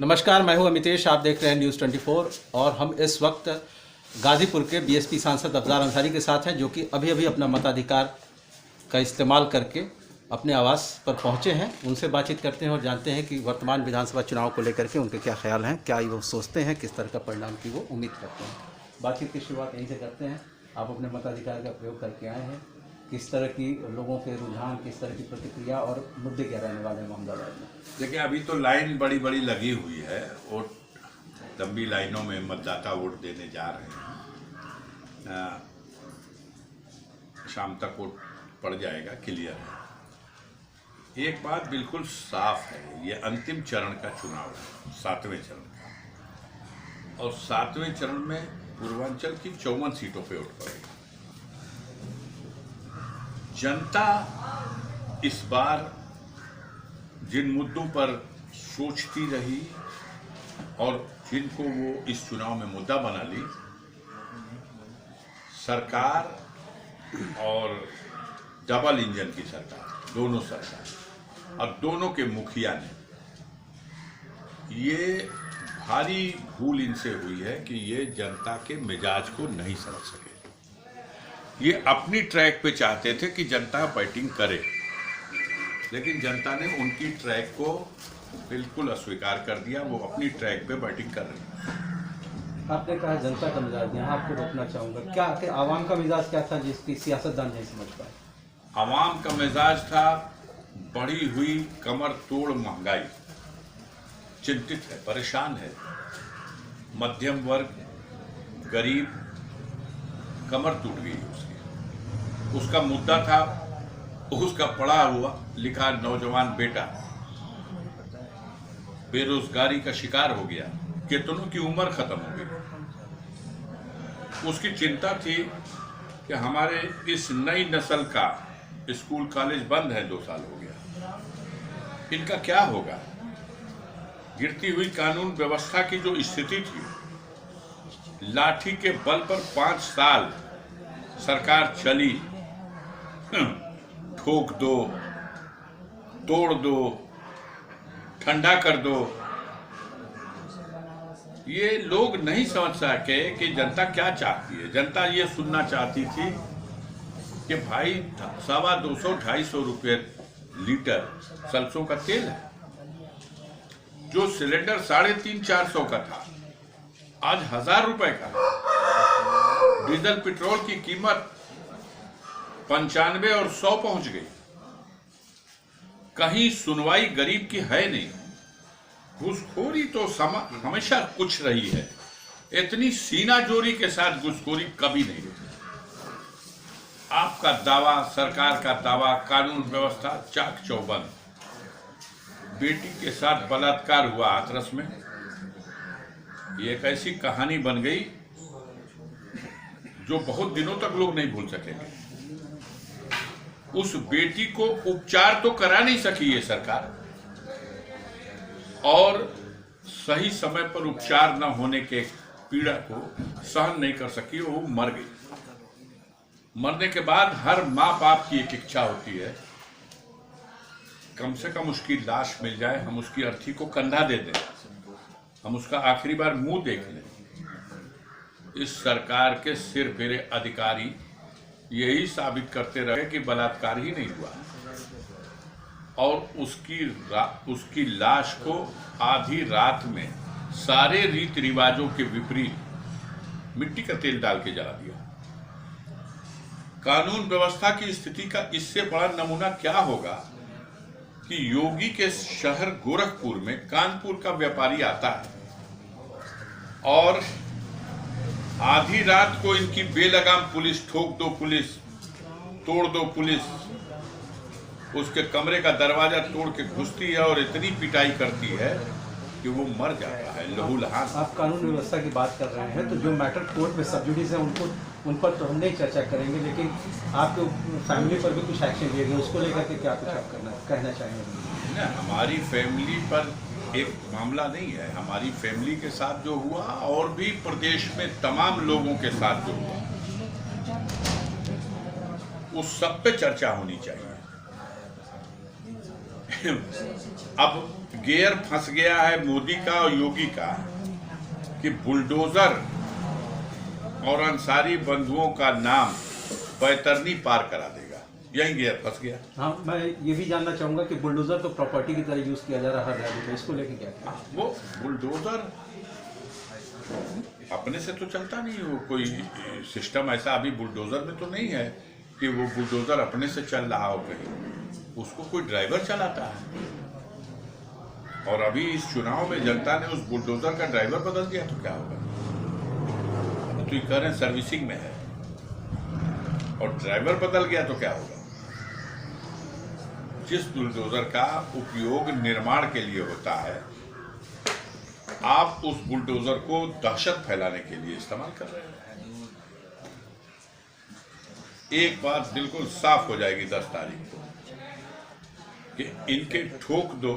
नमस्कार, मैं हूं अमितेश। आप देख रहे हैं न्यूज़ 24 और हम इस वक्त गाज़ीपुर के बीएसपी सांसद अफजार अंसारी के साथ हैं, जो कि अभी अभी अपना मताधिकार का इस्तेमाल करके अपने आवास पर पहुंचे हैं। उनसे बातचीत करते हैं और जानते हैं कि वर्तमान विधानसभा चुनाव को लेकर के उनके क्या ख्याल हैं, क्या वो सोचते हैं, किस तरह का परिणाम की वो उम्मीद करते हैं। बातचीत की शुरुआत यहीं से करते हैं। आप अपने मताधिकार का प्रयोग करके आए हैं, किस तरह की लोगों के रुझान, किस तरह की प्रतिक्रिया और मुद्दे क्या रहने वाले हैं मोहम्मदाबाद में? देखिए, अभी तो लाइन बड़ी बड़ी लगी हुई है। वोट लंबी लाइनों में मतदाता वोट देने जा रहे हैं। शाम तक वोट पड़ जाएगा, क्लियर है। एक बात बिल्कुल साफ है, ये अंतिम चरण का चुनाव है, 7वें चरण का। और 7वें चरण में पूर्वांचल की 54 सीटों पे वोट पड़ेगा। जनता इस बार जिन मुद्दों पर सोचती रही और जिनको वो इस चुनाव में मुद्दा बना ली, सरकार और डबल इंजन की सरकार, दोनों सरकार और दोनों के मुखिया ने, ये भारी भूल इनसे हुई है कि ये जनता के मिजाज को नहीं समझ सके। ये अपनी ट्रैक पे चाहते थे कि जनता बैटिंग करे, लेकिन जनता ने उनकी ट्रैक को बिल्कुल अस्वीकार कर दिया। वो अपनी ट्रैक पे बैटिंग कर रही है। आपने कहा जनता का मिजाज, यहाँ आपको रोकना चाहूँगा, क्या आवाम का मिजाज क्या था जिसकी सियासतदान नहीं समझ पाए? आवाम का मिजाज था बढ़ी हुई कमर तोड़ महंगाई, चिंतित है, परेशान है। मध्यम वर्ग, गरीब, कमर टूट गई उसकी। उसका मुद्दा था, उसका पढ़ा हुआ लिखा नौजवान बेटा बेरोजगारी का शिकार हो गया, कितनों की उम्र खत्म हो गई। उसकी चिंता थी कि हमारे इस नई नस्ल का स्कूल कॉलेज बंद है, 2 साल हो गया, इनका क्या होगा। गिरती हुई कानून व्यवस्था की जो स्थिति थी, लाठी के बल पर 5 साल सरकार चली, ठोक दो, तोड़ दो, ठंडा कर दो। ये लोग नहीं समझ सके कि जनता क्या चाहती है। जनता ये सुनना चाहती थी कि भाई 250-250 रुपये लीटर सरसों का तेल है, जो सिलेंडर 350-400 का था, आज 1000 रुपए का। डीजल पेट्रोल की कीमत 95 और 100 पहुंच गई। कहीं सुनवाई गरीब की है नहीं। घूसखोरी तो हमेशा कुछ रही है, इतनी सीना जोरी के साथ घूसखोरी कभी नहीं हुई। आपका दावा, सरकार का दावा, कानून व्यवस्था चाक चौबंद। बेटी के साथ बलात्कार हुआ हाथरस में, ये एक ऐसी कहानी बन गई जो बहुत दिनों तक लोग नहीं भूल सकेंगे। उस बेटी को उपचार तो करा नहीं सकी ये सरकार, और सही समय पर उपचार न होने के पीड़ा को सहन नहीं कर सकी, वो मर गई। मरने के बाद हर माँ बाप की एक इच्छा होती है, कम से कम उसकी लाश मिल जाए, हम उसकी अर्थी को कंधा दे दें, हम उसका आखिरी बार मुंह देख लें। इस सरकार के सिर फिरे अधिकारी यही साबित करते रहे कि बलात्कार ही नहीं हुआ, और उसकी लाश को आधी रात में सारे रीति रिवाजों के विपरीत मिट्टी का तेल डाल के जला दिया। कानून व्यवस्था की स्थिति का इससे बड़ा नमूना क्या होगा कि योगी के शहर गोरखपुर में कानपुर का व्यापारी आता है और आधी रात को इनकी बेलगाम पुलिस, ठोक दो पुलिस, तोड़ दो पुलिस, उसके कमरे का दरवाजा तोड़ के घुसती है और इतनी पिटाई करती है कि वो मर जाता है लहूलुहान। आप कानून व्यवस्था की बात कर रहे हैं, तो जो मैटर कोर्ट में सब जुडिस है उन पर तो हम नहीं चर्चा करेंगे, लेकिन आपके फैमिली पर भी कुछ एक्शन लिए गए, उसको लेकर के क्या कुछ आप कहना चाहेंगे? ना, हमारी फैमिली पर एक मामला नहीं है। हमारी फैमिली के साथ जो हुआ और भी प्रदेश में तमाम लोगों के साथ जो हुआ, उस सब पे चर्चा होनी चाहिए। अब गियर फंस गया है मोदी का और योगी का कि बुलडोजर और अंसारी बंधुओं का नाम बैतरनी पार करा देगा, यही गियर फंस गया। हाँ, मैं ये भी जानना चाहूँगा कि बुलडोजर तो प्रॉपर्टी की तरह यूज़ किया जा रहा है हर रैली में, इसको लेके क्या? वो बुलडोजर अपने से तो चलता नहीं, वो कोई सिस्टम ऐसा अभी बुलडोजर में तो नहीं है कि वो बुलडोजर अपने से चल रहा हो, कहीं उसको कोई ड्राइवर चलाता है। और अभी इस चुनाव में जनता ने उस बुलडोजर का ड्राइवर बदल दिया तो क्या होगा? तो ये कह रहे हैं सर्विसिंग में है और ड्राइवर बदल गया तो क्या होगा? जिस बुलडोजर का उपयोग निर्माण के लिए होता है, आप उस बुलडोजर को दहशत फैलाने के लिए इस्तेमाल कर रहे हैं। एक बात बिल्कुल साफ हो जाएगी 10 तारीख को कि इनके ठोक दो,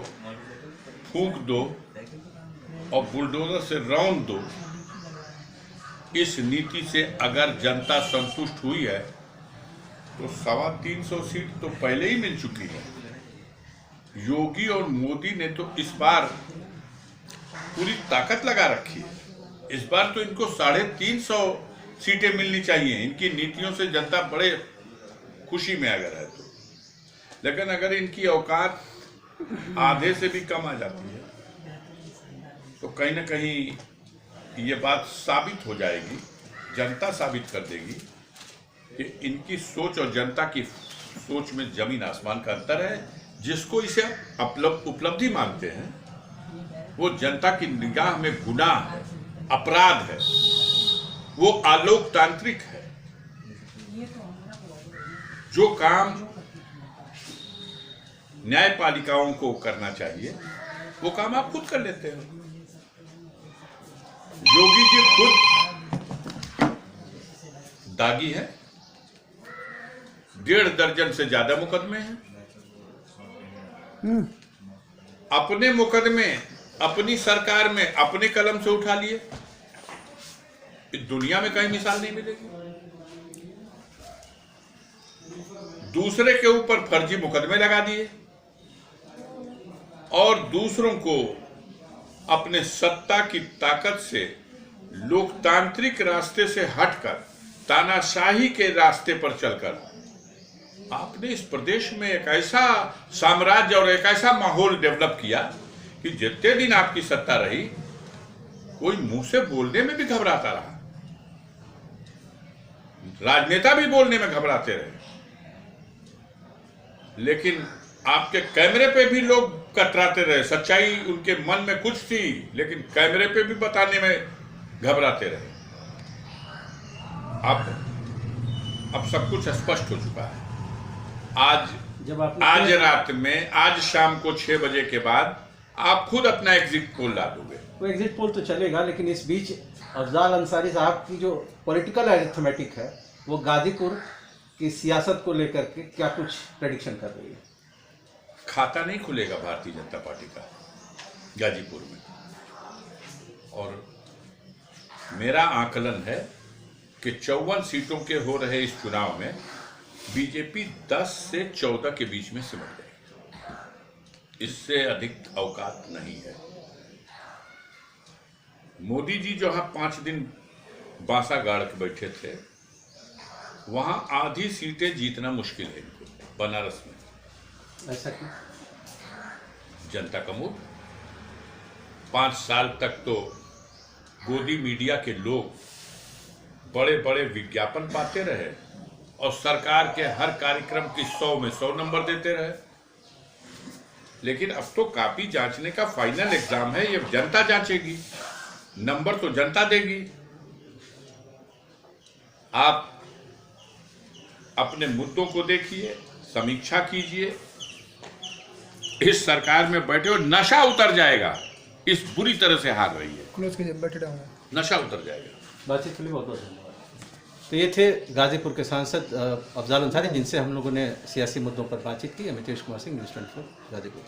फूंक दो और बुलडोजर से रौंद दो, इस नीति से अगर जनता संतुष्ट हुई है तो 325 सीट तो पहले ही मिल चुकी है। योगी और मोदी ने तो इस बार पूरी ताकत लगा रखी है। इस बार तो इनको 350 सीटें मिलनी चाहिए। इनकी नीतियों से जनता बड़े खुशी में अगर है तो, लेकिन अगर इनकी औकात आधे से भी कम आ जाती है तो कहीं ना कहीं ये बात साबित हो जाएगी, जनता साबित कर देगी कि इनकी सोच और जनता की सोच में जमीन आसमान का अंतर है। जिसको इसे उपलब्धि मानते हैं वो जनता की निगाह में गुनाह है, अपराध है, वो अलोकतांत्रिक है। जो काम न्यायपालिकाओं को करना चाहिए वो काम आप खुद कर लेते हो। योगी जी खुद दागी है, 1.5 दर्जन से ज्यादा मुकदमे हैं। अपने मुकदमे अपनी सरकार में अपने कलम से उठा लिए, दुनिया में कहीं मिसाल नहीं मिलेगी। दूसरे के ऊपर फर्जी मुकदमे लगा दिए और दूसरों को अपने सत्ता की ताकत से लोकतांत्रिक रास्ते से हटकर तानाशाही के रास्ते पर चलकर आपने इस प्रदेश में एक ऐसा साम्राज्य और एक ऐसा माहौल डेवलप किया कि जितने दिन आपकी सत्ता रही कोई मुंह से बोलने में भी घबराता रहा, राजनेता भी बोलने में घबराते रहे, लेकिन आपके कैमरे पे भी लोग कतराते रहे। सच्चाई उनके मन में कुछ थी लेकिन कैमरे पे भी बताने में घबराते रहे। अब सब कुछ स्पष्ट हो चुका है। आज रात में, आज शाम को 6 बजे के बाद आप खुद अपना एग्जिट पोल ला दोगे। वो एग्जिट पोल तो चलेगा, लेकिन इस बीच अफजाल अंसारी साहब की जो पॉलिटिकल अरिथमेटिक है वो गाजीपुर की सियासत को लेकर के क्या कुछ प्रेडिक्शन कर रही है? खाता नहीं खुलेगा भारतीय जनता पार्टी का गाजीपुर में, और मेरा आकलन है कि 54 सीटों के हो रहे इस चुनाव में बीजेपी 10 से 14 के बीच में सिमट गई। इससे अधिक औकात नहीं है। मोदी जी जहां 5 दिन बांसा गाड़ के बैठे थे, वहां आधी सीटें जीतना मुश्किल है इनको बनारस में। ऐसा क्यों? जनता का मूड। 5 साल तक तो गोदी मीडिया के लोग बड़े बड़े विज्ञापन पाते रहे और सरकार के हर कार्यक्रम की 100 में 100 नंबर देते रहे, लेकिन अब तो कॉपी जांचने का फाइनल एग्जाम है, ये जनता जांचेगी, नंबर तो जनता देगी। आप अपने मुद्दों को देखिए, समीक्षा कीजिए, इस सरकार में बैठे हो नशा उतर जाएगा। इस बुरी तरह से हार रही है, नशा उतर जाएगा। बातचीत के लिए बहुत बहुत धन्यवाद। तो ये थे गाजीपुर के सांसद अफजाल अंसारी, जिनसे हम लोगों ने सियासी मुद्दों पर बातचीत की। अमितेश कुमार सिंह, न्यूज़ 24 गाजीपुर।